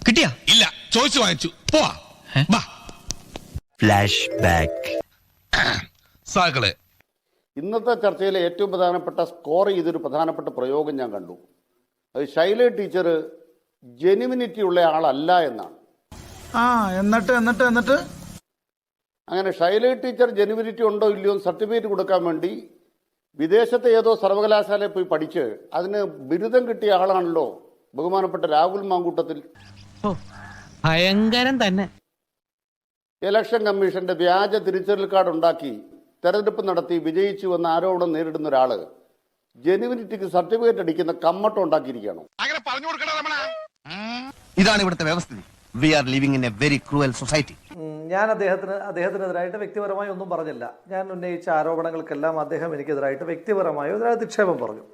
കിട്ടിയാ? ഇല്ല, ചോദിച്ചു വാങ്ങിച്ചു. പോവാ. Flash back. സാക്കളെ, ഇന്നത്തെ ചർച്ചയിലെ ഏറ്റവും പ്രധാനപ്പെട്ട സ്കോർ ചെയ്തൊരു പ്രധാനപ്പെട്ട പ്രയോഗം ഞാൻ കണ്ടു. അത് ശൈല ടീച്ചർ ജെനുവിനിറ്റി ഉള്ള ആളല്ല എന്നാണ്. എന്നിട്ട് അങ്ങനെ ശൈല ടീച്ചർ ജെനുവിനിറ്റി ഉണ്ടോ ഇല്ലയോ സർട്ടിഫിക്കറ്റ് കൊടുക്കാൻ വേണ്ടി വിദേശത്തെ ഏതോ സർവകലാശാലയിൽ പോയി പഠിച്ച് അതിന് ബിരുദം കിട്ടിയ ആളാണല്ലോ ബഹുമാനപ്പെട്ട രാഹുൽ മാങ്കൂട്ടത്തിൽ. ഭയങ്കരം തന്നെ. ഇലക്ഷൻ കമ്മീഷന്റെ വ്യാജ തിരിച്ചറിയൽ കാർഡ് ഉണ്ടാക്കി തെരഞ്ഞെടുപ്പ് നടത്തി വിജയിച്ചു എന്ന ആരോപണം നേരിടുന്ന ഒരാള് ജെനുവിനിറ്റിക്ക് സർട്ടിഫിക്കറ്റ് അടിക്കുന്ന കമ്മട്ടം ഉണ്ടാക്കിയിരിക്കുകയാണോ? ഇതാണ് ഇവിടുത്തെ വ്യവസ്ഥിതി. We are living in a very cruel society. ഞാൻ അദ്ദേഹത്തിനെതിരായിട്ട് വ്യക്തിപരമായി ഒന്നും പറഞ്ഞില്ല. ഞാൻ ഉന്നയിച്ച ആരോപണങ്ങൾക്കെല്ലാം അദ്ദേഹം എനിക്കെതിരായിട്ട് വ്യക്തിപരമായോ അധിക്ഷേപം പറഞ്ഞു.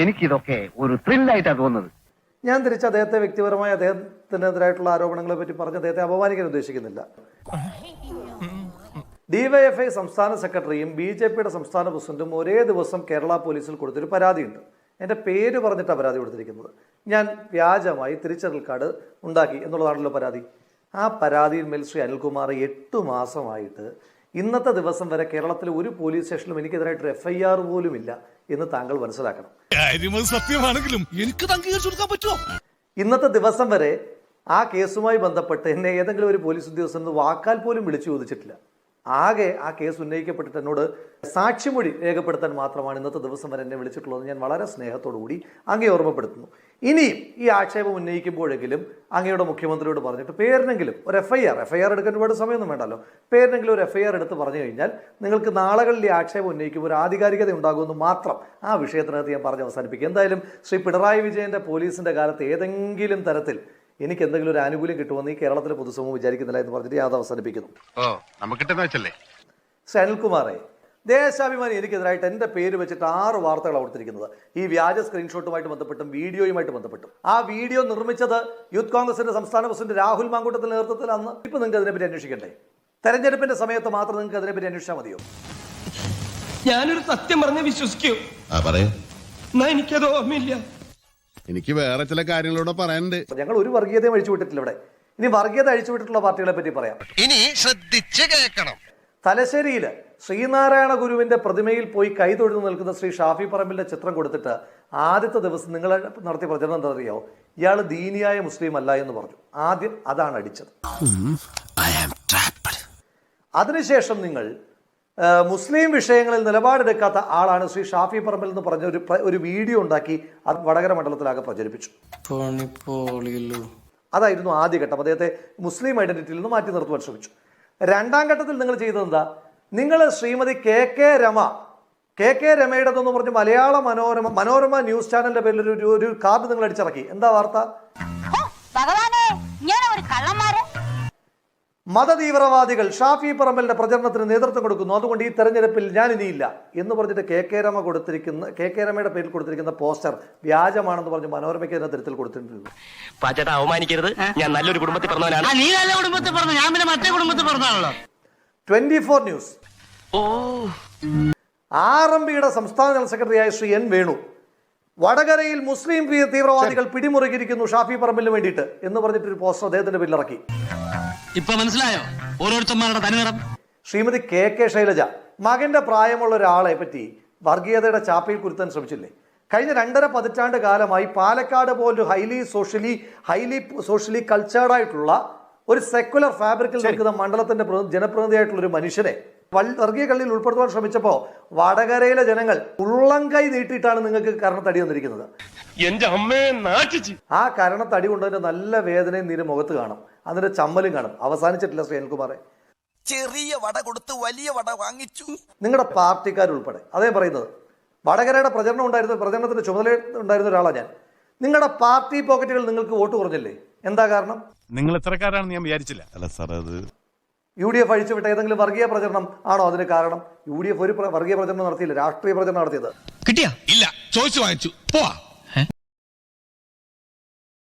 എനിക്കിതൊക്കെ ഒരു ത്രില്ലായിട്ടാണ് തോന്നുന്നത്. ഞാൻ തിരിച്ച് അദ്ദേഹത്തെ വ്യക്തിപരമായി അദ്ദേഹത്തിനെതിരായിട്ടുള്ള ആരോപണങ്ങളെ പറ്റി പറഞ്ഞ് അദ്ദേഹത്തെ അപമാനിക്കാൻ ഉദ്ദേശിക്കുന്നില്ല. ഡിവൈഎഫ്ഐ സംസ്ഥാന സെക്രട്ടറിയും BJPയുടെ സംസ്ഥാന പ്രസിഡന്റും ഒരേ ദിവസം കേരള പോലീസിൽ കൊടുത്തൊരു പരാതിയുണ്ട്. എൻ്റെ പേര് പറഞ്ഞിട്ടാണ് പരാതി കൊടുത്തിരിക്കുന്നത്. ഞാൻ വ്യാജമായി തിരിച്ചറിയൽ കാർഡ് ഉണ്ടാക്കി എന്നുള്ളതാണല്ലോ പരാതി. ആ പരാതിയിന്മേൽ ശ്രീ അനിൽകുമാർ 8 മാസമായിട്ട് ഇന്നത്തെ ദിവസം വരെ കേരളത്തിലെ ഒരു പോലീസ് സ്റ്റേഷനിലും എനിക്കെതിരായിട്ടൊരു FIR പോലും ഇല്ല എന്ന് താങ്കൾ മനസ്സിലാക്കണം. സത്യമാണെങ്കിലും എനിക്ക് അംഗീകരിച്ചു കൊടുക്കാൻ പറ്റുമോ? ഇന്നത്തെ ദിവസം വരെ ആ കേസുമായി ബന്ധപ്പെട്ട് എന്നെ ഏതെങ്കിലും ഒരു പോലീസ് ഉദ്യോഗസ്ഥൻ വാക്കാൽ പോലും വിളിച്ചു ചോദിച്ചിട്ടില്ല. ആകെ ആ കേസ് ഉന്നയിക്കപ്പെട്ടിട്ട് എന്നോട് സാക്ഷിമൊഴി രേഖപ്പെടുത്താൻ മാത്രമാണ് ഇന്നത്തെ ദിവസം വരെ എന്നെ വിളിച്ചിട്ടുള്ളത്. ഞാൻ വളരെ സ്നേഹത്തോടു കൂടി അങ്ങേ ഓർമ്മപ്പെടുത്തുന്നു. ഇനിയും ഈ ആക്ഷേപം ഉന്നയിക്കുമ്പോഴെങ്കിലും അങ്ങയുടെ മുഖ്യമന്ത്രിയോട് പറഞ്ഞിട്ട് പേരിനെങ്കിലും ഒരു FIR എടുക്കാൻ ഒരുപാട് സമയമൊന്നും വേണ്ടല്ലോ, പേരിനെങ്കിലും ഒരു FIR എടുത്ത് പറഞ്ഞു കഴിഞ്ഞാൽ നിങ്ങൾക്ക് നാളുകളിൽ ഈ ആക്ഷേപം ഉന്നയിക്കുമ്പോൾ ഒരു ആധികാരികത ഉണ്ടാകുമെന്ന് മാത്രം ആ വിഷയത്തിനകത്ത് ഞാൻ പറഞ്ഞ് അവസാനിപ്പിക്കും. എന്തായാലും ശ്രീ പിണറായി വിജയന്റെ പോലീസിന്റെ കാലത്ത് ഏതെങ്കിലും തരത്തിൽ എനിക്ക് എന്തെങ്കിലും ഒരു ആനുകൂല്യം കിട്ടുമെന്ന് ഈ കേരളത്തിലെ പൊതുസമൂഹം വിചാരിക്കുന്നില്ല എന്ന് പറഞ്ഞിട്ട് ഞാൻ അത് അവസാനിപ്പിക്കുന്നു. ശ്രീ അനിൽകുമാറെ, ദേശാഭിമാനി എനിക്കെതിരായിട്ട് എൻ്റെ പേര് വെച്ചിട്ട് 6 വാർത്തകളാണ് കൊടുത്തിരിക്കുന്നത്. ഈ വ്യാജ സ്ക്രീൻഷോട്ടുമായിട്ട് ബന്ധപ്പെട്ടും വീഡിയോയുമായിട്ട് ബന്ധപ്പെട്ടും. ആ വീഡിയോ നിർമ്മിച്ചത് യൂത്ത് കോൺഗ്രസിന്റെ സംസ്ഥാന പ്രസിഡന്റ് രാഹുൽ മാങ്കൂട്ടത്തിന്റെ നേതൃത്വത്തിലാണെന്ന് ഇപ്പൊ നിങ്ങൾക്ക് അതിനെപ്പറ്റി അന്വേഷിക്കണ്ടേ? തെരഞ്ഞെടുപ്പിന്റെ സമയത്ത് മാത്രം നിങ്ങൾക്ക് അതിനെപ്പറ്റി അന്വേഷിച്ചാൽ മതിയോ? ഞാനൊരു സത്യം പറഞ്ഞ് വിശ്വസിക്കൂ. എനിക്കത് ഓർമ്മയില്ല. എനിക്ക് വേറെ ചില കാര്യങ്ങളോട് പറയാനുണ്ട്. ഞങ്ങൾ ഒരു വർഗീയതയും അഴിച്ചുവിട്ടിട്ടില്ല ഇവിടെ. ഇനി വർഗീയത അഴിച്ചുവിട്ടിട്ടുള്ള പാർട്ടികളെ പറ്റി പറയാം. ഇനി ശ്രദ്ധിച്ച് കേൾക്കണം. തലശ്ശേരിയിൽ ശ്രീനാരായണ ഗുരുവിന്റെ പ്രതിമയിൽ പോയി കൈതൊഴുതു നിൽക്കുന്ന ശ്രീ ഷാഫി പറമ്പിലിന്റെ ചിത്രം കൊടുത്തിട്ട് ആദ്യത്തെ ദിവസം നിങ്ങൾ നടത്തിയ പ്രചരണം എന്താ അറിയോ? ഇയാൾ ദീനിയായ മുസ്ലിം അല്ല എന്ന് പറഞ്ഞു. ആദ്യം അതാണ് അടിച്ചത്. അതിനുശേഷം നിങ്ങൾ മുസ്ലിം വിഷയങ്ങളിൽ നിലപാടെടുക്കാത്ത ആളാണ് ശ്രീ ഷാഫി പറമ്പിൽ എന്ന് പറഞ്ഞ ഒരു വീഡിയോ ഉണ്ടാക്കി അത് വടകര മണ്ഡലത്തിലാകെ പ്രചരിപ്പിച്ചു. അതായിരുന്നു ആദ്യഘട്ടം. അദ്ദേഹത്തെ മുസ്ലിം ഐഡന്റിറ്റിയിൽ നിന്ന് മാറ്റി നിർത്തുവാൻ ശ്രമിച്ചു. രണ്ടാം ഘട്ടത്തിൽ നിങ്ങൾ ചെയ്തത് എന്താ? നിങ്ങൾ ശ്രീമതി KK രമയുടെതെന്ന് പറഞ്ഞ് മലയാള മനോരമ ന്യൂസ് ചാനലിന്റെ പേരിൽ ഒരു കാർഡ് നിങ്ങൾ അടിച്ചിറക്കി. എന്താ വാർത്ത? മതതീവ്രവാദികൾ ഷാഫി പറമ്പലിന്റെ പ്രചരണത്തിന് നേതൃത്വം കൊടുക്കുന്നു, അതുകൊണ്ട് ഈ തെരഞ്ഞെടുപ്പിൽ ഞാൻ ഇനിയില്ല എന്ന് പറഞ്ഞിട്ട് KK രമയുടെ പേരിൽ കൊടുത്തിരിക്കുന്ന പോസ്റ്റർ വ്യാജമാണെന്ന് പറഞ്ഞ് മനോരമയ്ക്ക് തന്നെ തിരുത്തൽ കൊടുത്തിട്ടുണ്ട്. അവമാനിക്കരുത്, ഞാൻ നല്ലൊരു കുടുംബത്തിൽ പറഞ്ഞവനാണ്. 24 ന്യൂസ്. RMPയുടെ സംസ്ഥാന ജനറൽ സെക്രട്ടറിയായ ശ്രീ N വേണു വടകരയിൽ മുസ്ലിം തീവ്രവാദികൾ പിടിമുറുകിയിരിക്കുന്നു ഷാഫി പറമ്പിലിന് വേണ്ടിയിട്ട് എന്ന് പറഞ്ഞിട്ടൊരു പോസ്റ്റർ അദ്ദേഹത്തിന്റെ പേരിൽ ഇറക്കി. ഇപ്പൊ മനസ്സിലായോ ഓരോരുത്തന്മാരുടെ തനിനിറം? ശ്രീമതി KK ശൈലജ മകന്റെ പ്രായമുള്ള ഒരാളെ പറ്റി വർഗീയതയുടെ ചാപ്പയിൽ കുരുത്താൻ ശ്രമിച്ചില്ലേ? കഴിഞ്ഞ 2.5 പതിറ്റാണ്ട് കാലമായി പാലക്കാട് പോലൊരു ഹൈലി സോഷ്യലി കൾച്ചേർഡ് ആയിട്ടുള്ള ഒരു സെക്കുലർ ഫാബ്രിക്കിൽ നിൽക്കുന്ന മണ്ഡലത്തിന്റെ ജനപ്രതിനിധിയായിട്ടുള്ള ഒരു മനുഷ്യനെ വർഗീയ കള്ളിയിൽ ഉൾപ്പെടുത്തുവാൻ ശ്രമിച്ചപ്പോ വടകരയിലെ ജനങ്ങൾ ഉള്ളംകൈ നീട്ടിയിട്ടാണ് നിങ്ങൾക്ക് കരണത്തടി വന്നിരിക്കുന്നത്. ആ കരണത്തടി കൊണ്ടതിന്റെ നല്ല വേദനയും നീര് മുഖത്ത് കാണും, അതിന്റെ ചമ്മലും കാണും. അവസാനിച്ചിട്ടില്ല ശ്രീ അനിൽകുമാറെ. ചെറിയ വട കൊടുത്ത് വലിയ വട വാങ്ങിച്ചു. നിങ്ങളുടെ പാർട്ടിക്കാരുൾപ്പെടെ അതേ പറയുന്നത്. വടകരയുടെ പ്രചരണത്തിന്റെ ചുമതല ഉണ്ടായിരുന്ന ഒരാളാണ് ഞാൻ. നിങ്ങളുടെ പാർട്ടി പോക്കറ്റുകൾ നിങ്ങൾക്ക് വോട്ട് കുറഞ്ഞില്ലേ? എന്താ കാരണം? നിങ്ങൾ എത്രക്കാരാണെന്ന് ഞാൻ വിചാരിച്ചില്ല. അല്ല സാർ, അത് UDF അഴിച്ചുവിട്ട ഏതെങ്കിലും വർഗീയ പ്രചരണം ആണോ അതിന് കാരണം? UDF ഒരു വർഗീയ പ്രചരണം നടത്തിയില്ല, രാഷ്ട്രീയ പ്രചരണം നടത്തിയത്. കിട്ടിയാ? ഇല്ല, ചോദിച്ചു വാങ്ങിച്ചു. പോവാ.